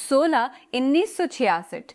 16 1966,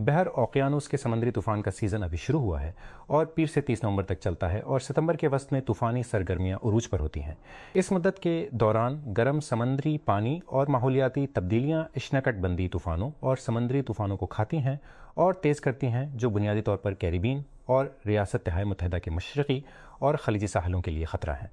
بحر اوقیانوس کے سمندری طوفان کا سیزن ابھی شروع ہوا ہے اور پیر سے 30 نومبر تک چلتا ہے اور ستمبر کے وسط میں طوفانی سرگرمیاں عروج پر ہوتی ہیں۔ اس مدت کے دوران گرم سمندری پانی اور ماحولیاتی تبدیلیاں اشنکٹ بندی طوفانوں اور سمندری طوفانوں کو کھاتی ہیں اور تیز کرتی ہیں، جو بنیادی طور پر کیریبین اور ریاست متحدہ کے مشرقی اور خلیجی ساحلوں کے لیے خطرہ ہیں۔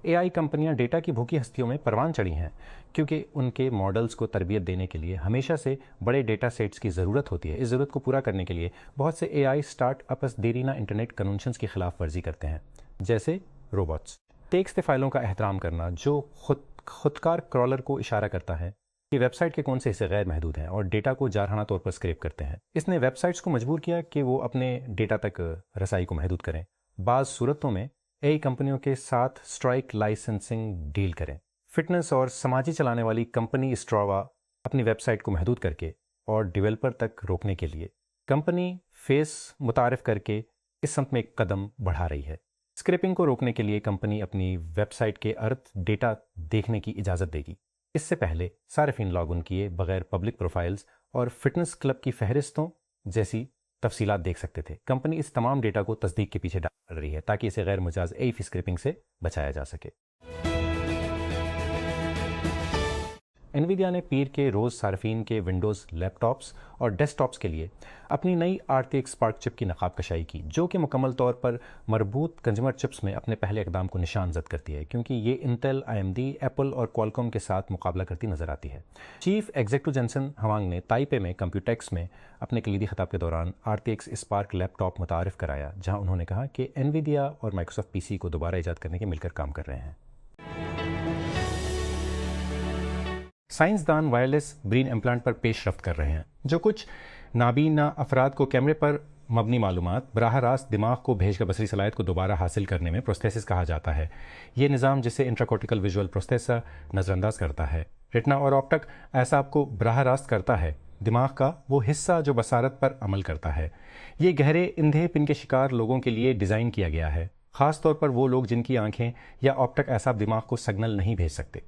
AI کمپنیاں ڈیٹا کی بھوکی ہستیوں میں پروان چڑھی ہیں کیونکہ ان کے ماڈلز کو تربیت دینے کے لیے ہمیشہ سے بڑے ڈیٹا سیٹس کی ضرورت ہوتی ہے۔ اس ضرورت کو پورا کرنے کے لیے بہت سے AI اسٹارٹ اپس دیرینہ انٹرنیٹ کنونشنز کی خلاف ورزی کرتے ہیں، جیسے روبوٹس۔ ٹیکسٹ فائلوں کا احترام کرنا جو خودکار کرالر کو اشارہ کرتا ہے کہ ویب سائٹ کے کون سے حصے غیر محدود ہیں اور ڈیٹا کو جارحانہ طور پر اسکریپ کرتے ہیں۔ اس نے ویب سائٹس کو مجبور کیا کہ وہ اپنے ڈیٹا تک رسائی کو محدود کریں۔ بعض صورتوں میں AI کمپنیوں کے ساتھ اسٹرائک لائسنسنگ ڈیل کریں۔ فٹنس اور سماجی چلانے والی کمپنی اسٹراوا اپنی ویب سائٹ کو محدود کر کے اور ڈیولپر تک روکنے کے لیے کمپنی فیس متعارف کر کے اس سمت میں ایک قدم بڑھا رہی ہے۔ اسکریپنگ کو روکنے کے لیے کمپنی اپنی ویب سائٹ کے ارد ڈیٹا دیکھنے کی اجازت دے گی۔ اس سے پہلے صارفین لاگ ان کیے بغیر پبلک پروفائلز اور فٹنس کلب کی فہرستوں جیسی تفصیلات دیکھ سکتے تھے۔ کمپنی اس تمام ڈیٹا کو تصدیق کے پیچھے ڈال رہی ہے تاکہ اسے غیر مجاز AI اسکریپنگ سے بچایا جا سکے۔ انویڈیا نے پیر کے روز صارفین کے ونڈوز لیپ ٹاپس اور ڈیسک ٹاپس کے لیے اپنی نئی RTX اسپارک چپ کی نقاب کشائی کی، جو کہ مکمل طور پر مربوط کنزیومر چپس میں اپنے پہلے اقدام کو نشان زد کرتی ہے، کیونکہ یہ انٹل، AMD، ایپل اور کوالکوم کے ساتھ مقابلہ کرتی نظر آتی ہے۔ چیف ایگزیکٹو جینسن ہوانگ نے تائپے میں کمپیوٹیکس میں اپنے کلیدی خطاب کے دوران RTX اسپارک لیپ ٹاپ متعارف کرایا، جہاں انہوں نے کہا کہ انویڈیا اور مائیکروسافٹ PC کو دوبارہ ایجاد کرنے کے مل کر کام کر رہے ہیں۔ سائنسدان وائرلیس برین امپلانٹ پر پیش رفت کر رہے ہیں، جو کچھ نابینا افراد کو کیمرے پر مبنی معلومات براہ راست دماغ کو بھیج کر بصری صلاحیت کو دوبارہ حاصل کرنے میں پروستھیسس کہا جاتا ہے۔ یہ نظام، جسے انٹراکورٹیکل ویژول پروستھیسا نظر انداز کرتا ہے، ریٹنا اور آپٹک اعصاب کو براہ راست کرتا ہے، دماغ کا وہ حصہ جو بصارت پر عمل کرتا ہے۔ یہ گہرے اندھے پن کے شکار لوگوں کے لیے ڈیزائن کیا گیا ہے، خاص طور پر وہ لوگ جن کی آنکھیں یا آپٹک اعصاب دماغ کو سگنل نہیں بھیج سکتے۔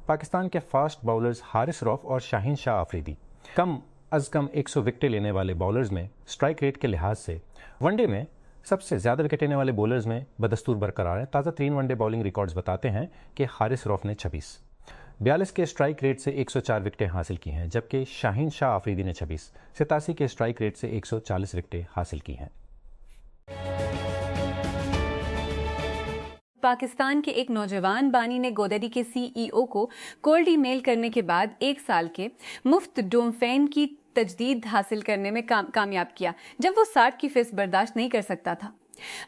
پاکستان کے فاسٹ باؤلرز حارث رؤف اور شاہین شاہ آفریدی کم از کم 100 وکٹیں لینے والے باؤلرز میں اسٹرائک ریٹ کے لحاظ سے ون ڈے میں سب سے زیادہ وکٹ لینے والے بولرز میں بدستور برقرار ہیں۔ تازہ ترین ون ڈے باؤلنگ ریکارڈز بتاتے ہیں کہ حارث رؤف نے 42 کے اسٹرائک ریٹ سے 104 وکٹیں حاصل کی ہیں، جبکہ شاہین شاہ آفریدی نے 86 کے اسٹرائک ریٹ سے 140 وکٹیں حاصل کی ہیں۔ پاکستان کے ایک نوجوان بانی نے گودیری کے CEO کو کولڈ ای میل کرنے کے بعد 1 سال کے مفت ڈومفین کی تجدید حاصل کرنے میں کامیاب کیا، جب وہ 60% برداشت نہیں کر سکتا تھا۔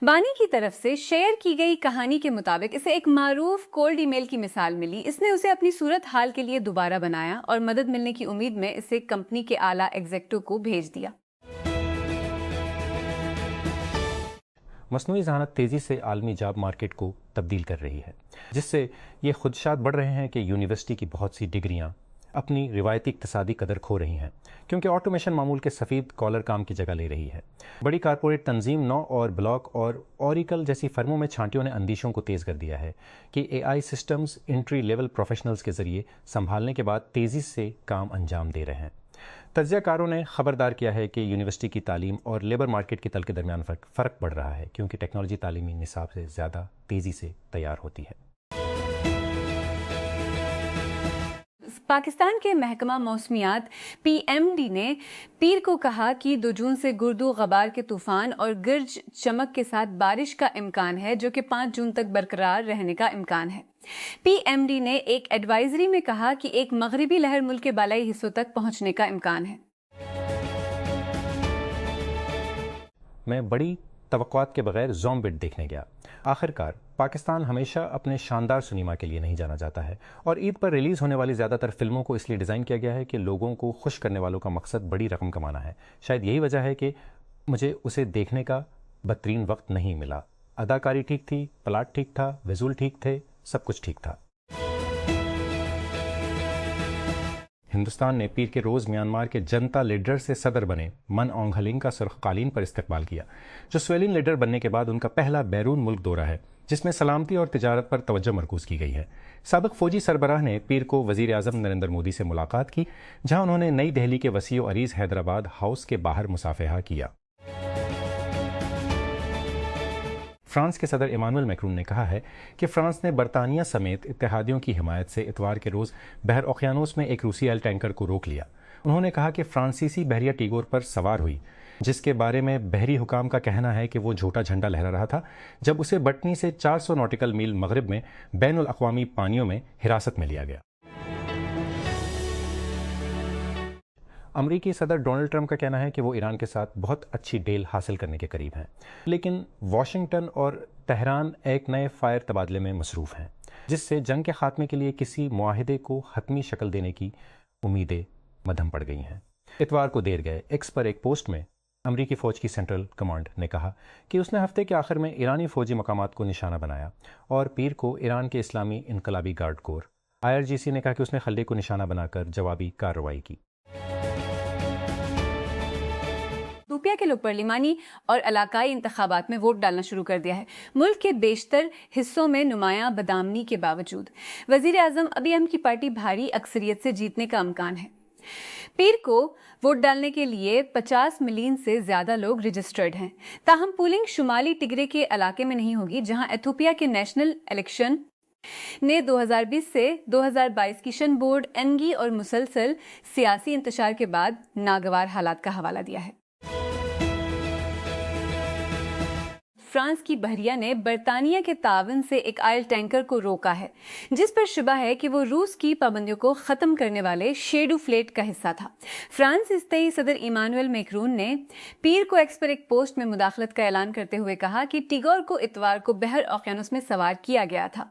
بانی کی طرف سے شیئر کی گئی کہانی کے مطابق اسے ایک معروف کولڈ ای میل کی مثال ملی۔ اس نے اسے اپنی صورت حال کے لیے دوبارہ بنایا اور مدد ملنے کی امید میں اسے کمپنی کے اعلیٰ ایگزیکٹو کو بھیج دیا۔ مصنوعی ذہانت تیزی سے عالمی جاب مارکیٹ کو تبدیل کر رہی ہے، جس سے یہ خدشات بڑھ رہے ہیں کہ یونیورسٹی کی بہت سی ڈگریاں اپنی روایتی اقتصادی قدر کھو رہی ہیں، کیونکہ آٹومیشن معمول کے سفید کالر کام کی جگہ لے رہی ہے۔ بڑی کارپوریٹ تنظیم نو اور بلاک اور اوریکل جیسی فرموں میں چھانٹیوں نے اندیشوں کو تیز کر دیا ہے کہ AI systems entry level professionals کے ذریعے سنبھالنے کے بعد تیزی سے کام انجام دے رہے ہیں۔ تجزیہ کاروں نے خبردار کیا ہے کہ یونیورسٹی کی تعلیم اور لیبر مارکیٹ کے تل کے درمیان فرق بڑھ رہا ہے، کیونکہ ٹیکنالوجی تعلیمی نصاب سے زیادہ تیزی سے تیار ہوتی ہے۔ پاکستان کے محکمہ موسمیات PMD نے پیر کو کہا کہ 2 جون سے گرد و غبار کے طوفان اور گرج چمک کے ساتھ بارش کا امکان ہے، جو کہ 5 جون تک برقرار رہنے کا امکان ہے۔ PMD نے ایک ایڈوائزری میں کہا کہ ایک مغربی لہر ملک کے بالائی حصوں تک پہنچنے کا امکان ہے۔ میں بڑی توقعات کے بغیر زومبٹ دیکھنے گیا۔ آخرکار پاکستان ہمیشہ اپنے شاندار سنیما کے لیے نہیں جانا جاتا ہے، اور عید پر ریلیز ہونے والی زیادہ تر فلموں کو اس لیے ڈیزائن کیا گیا ہے کہ لوگوں کو خوش کرنے والوں کا مقصد بڑی رقم کمانا ہے۔ شاید یہی وجہ ہے کہ مجھے اسے دیکھنے کا بدترین وقت نہیں ملا۔ اداکاری ٹھیک تھی، پلاٹ ٹھیک تھا، ویژول ٹھیک تھے، سب کچھ ٹھیک تھا۔ ہندوستان نے پیر کے روز میانمار کے جنتا لیڈر سے صدر بنے من اونگ ہلنگ کا سرخ قالین پر استقبال کیا، جو سویلین لیڈر بننے کے بعد ان کا پہلا بیرون ملک دورہ ہے۔ جس میں سلامتی اور تجارت پر توجہ مرکوز کی گئی ہے۔ سابق فوجی سربراہ نے پیر کو وزیر اعظم نریندر مودی سے ملاقات کی، جہاں انہوں نے نئی دہلی کے وسیع و عریض حیدرآباد ہاؤس کے باہر مصافحہ کیا۔ فرانس کے صدر ایمانوئل میکرون نے کہا ہے کہ فرانس نے برطانیہ سمیت اتحادیوں کی حمایت سے اتوار کے روز بحر اوقیانوس میں ایک روسی آئل ٹینکر کو روک لیا۔ انہوں نے کہا کہ فرانسیسی بحریہ ٹیگور پر سوار ہوئی، جس کے بارے میں بحری حکام کا کہنا ہے کہ وہ جھوٹا جھنڈا لہرا رہا تھا، جب اسے بٹنی سے 400 ناٹیکل میل مغرب میں بین الاقوامی پانیوں میں حراست میں لیا گیا۔ امریکی صدر ڈونلڈ ٹرمپ کا کہنا ہے کہ وہ ایران کے ساتھ بہت اچھی ڈیل حاصل کرنے کے قریب ہیں، لیکن واشنگٹن اور تہران ایک نئے فائر تبادلے میں مصروف ہیں، جس سے جنگ کے خاتمے کے لیے کسی معاہدے کو حتمی شکل دینے کی امیدیں مدھم پڑ گئی ہیں۔ اتوار کو دیر گئے ایکس پر ایک پوسٹ میں امریکی فوج کی سینٹرل کمانڈ نے کہا کہ اس نے ہفتے کے آخر میں ایرانی فوجی مقامات کو نشانہ بنایا اور پیر کو ایران کے اسلامی انقلابی گارڈ کور IRGC نے کہا کہ اس نے خلے کو نشانہ بنا کر جوابی کارروائی کی۔ ایتھوپیا کے لوگ پارلیمانی اور علاقائی انتخابات میں ووٹ ڈالنا شروع کر دیا ہے۔ ملک کے بیشتر حصوں میں نمایاں بدامنی کے باوجود وزیر اعظم ابی احمد کی پارٹی بھاری اکثریت سے جیتنے کا امکان ہے۔ پیر کو ووٹ ڈالنے کے لیے 50 ملین سے زیادہ لوگ رجسٹرڈ ہیں، تاہم پولنگ شمالی ٹگرے کے علاقے میں نہیں ہوگی، جہاں ایتھوپیا کے نیشنل الیکشن نے 2020 سے 2022 کی شن بورڈ انگی اور مسلسل سیاسی انتشار کے بعد ناگوار حالات کا حوالہ دیا ہے۔ فرانس کی بحریہ نے برطانیہ کے تعاون سے ایک آئل ٹینکر کو روکا ہے، جس پر شبہ ہے کہ وہ روس کی پابندیوں کو ختم کرنے والے شیڈو فلیٹ کا حصہ تھا۔ فرانس استئی صدر ایمانوئل میکرون نے پیر کو ایکس پر ایک پوسٹ میں مداخلت کا اعلان کرتے ہوئے کہا کہ ٹیگور کو اتوار کو بحر اوقیانوس میں سوار کیا گیا تھا۔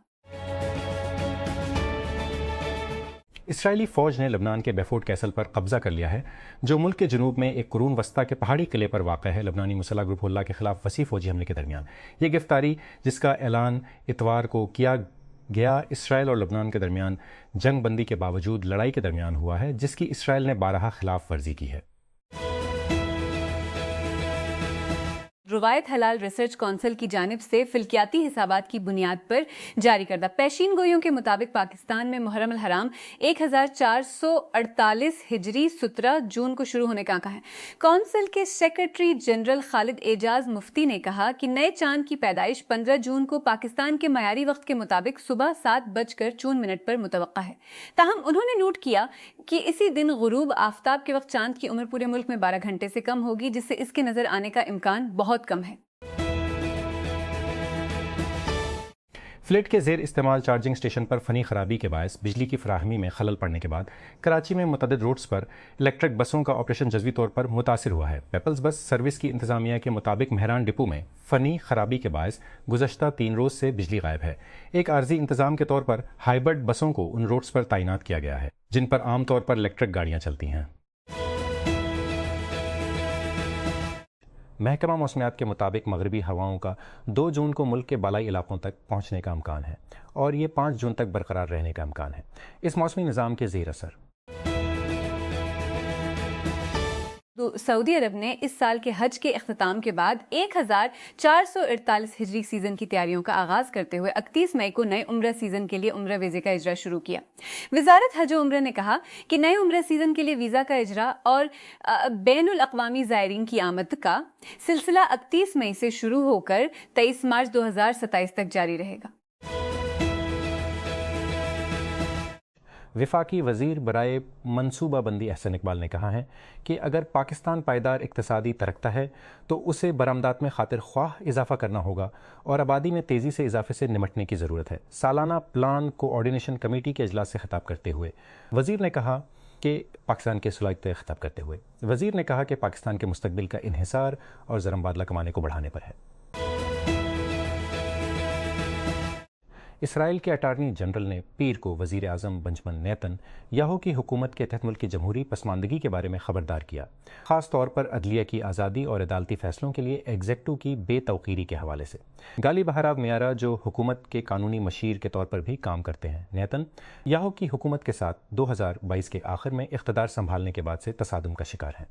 اسرائیلی فوج نے لبنان کے بیفورٹ کیسل پر قبضہ کر لیا ہے، جو ملک کے جنوب میں ایک قرون وسطیٰ کے پہاڑی قلعے پر واقع ہے۔ لبنانی مسلح گروپ اللہ کے خلاف وسیع فوجی حملے کے درمیان یہ گرفتاری، جس کا اعلان اتوار کو کیا گیا، اسرائیل اور لبنان کے درمیان جنگ بندی کے باوجود لڑائی کے درمیان ہوا ہے، جس کی اسرائیل نے بارہا خلاف ورزی کی ہے۔ روایت حلال ریسرچ کونسل کی جانب سے فلکیاتی حسابات کی بنیاد پر جاری کردہ پیشین گوئیوں کے مطابق پاکستان میں محرم الحرام 1448 ہجری 17 جون کو شروع ہونے کا آنکا ہے۔ کونسل کے سیکرٹری جنرل خالد اعجاز مفتی نے کہا کہ نئے چاند کی پیدائش 15 جون کو پاکستان کے معیاری وقت کے مطابق صبح 7:54 پر متوقع ہے، تاہم انہوں نے نوٹ کیا کہ اسی دن غروب آفتاب کے وقت چاند کی عمر پورے ملک میں 12 گھنٹے سے کم ہوگی، جس سے اس کے نظر آنے کا امکان بہت کم ہے۔ فلیٹ کے زیر استعمال چارجنگ اسٹیشن پر فنی خرابی کے باعث بجلی کی فراہمی میں خلل پڑنے کے بعد کراچی میں متعدد روٹس پر الیکٹرک بسوں کا آپریشن جزوی طور پر متاثر ہوا ہے۔ پیپلز بس سروس کی انتظامیہ کے مطابق مہران ڈپو میں فنی خرابی کے باعث گزشتہ 3 روز سے بجلی غائب ہے۔ ایک عارضی انتظام کے طور پر ہائبرڈ بسوں کو ان روٹس پر تعینات کیا گیا ہے جن پر عام طور پر الیکٹرک گاڑیاں چلتی ہیں۔ محکمہ موسمیات کے مطابق مغربی ہواؤں کا 2 جون کو ملک کے بالائی علاقوں تک پہنچنے کا امکان ہے اور یہ 5 جون تک برقرار رہنے کا امکان ہے۔ اس موسمی نظام کے زیر اثر سعودی عرب نے اس سال کے حج کے اختتام کے بعد 1448 ہجری سیزن کی تیاریوں کا آغاز کرتے ہوئے 31 مئی کو نئے عمرہ سیزن کے لیے عمرہ ویزے کا اجرا شروع کیا۔ وزارت حج و عمرہ نے کہا کہ نئے عمرہ سیزن کے لیے ویزا کا اجرا اور بین الاقوامی زائرین کی آمد کا سلسلہ 31 مئی سے شروع ہو کر 23 مارچ 2027 تک جاری رہے گا۔ وفاقی وزیر برائے منصوبہ بندی احسن اقبال نے کہا ہے کہ اگر پاکستان پائیدار اقتصادی ترقی ہے تو اسے برآمدات میں خاطر خواہ اضافہ کرنا ہوگا اور آبادی میں تیزی سے اضافے سے نمٹنے کی ضرورت ہے۔ سالانہ پلان کوآرڈینیشن کمیٹی کے اجلاس سے خطاب کرتے ہوئے وزیر نے کہا کہ پاکستان کے مستقبل کا انحصار اور زر مبادلہ کمانے کو بڑھانے پر ہے۔ اسرائیل کے اٹارنی جنرل نے پیر کو وزیر اعظم بنجمن نیتن یاہو کی حکومت کے تحت ملک کی جمہوری پسماندگی کے بارے میں خبردار کیا، خاص طور پر عدلیہ کی آزادی اور عدالتی فیصلوں کے لیے ایگزیکٹو کی بے توقیری کے حوالے سے۔ گالی بہراو میارا جو حکومت کے قانونی مشیر کے طور پر بھی کام کرتے ہیں، نیتن یاہو کی حکومت کے ساتھ 2022 کے آخر میں اقتدار سنبھالنے کے بعد سے تصادم کا شکار ہیں۔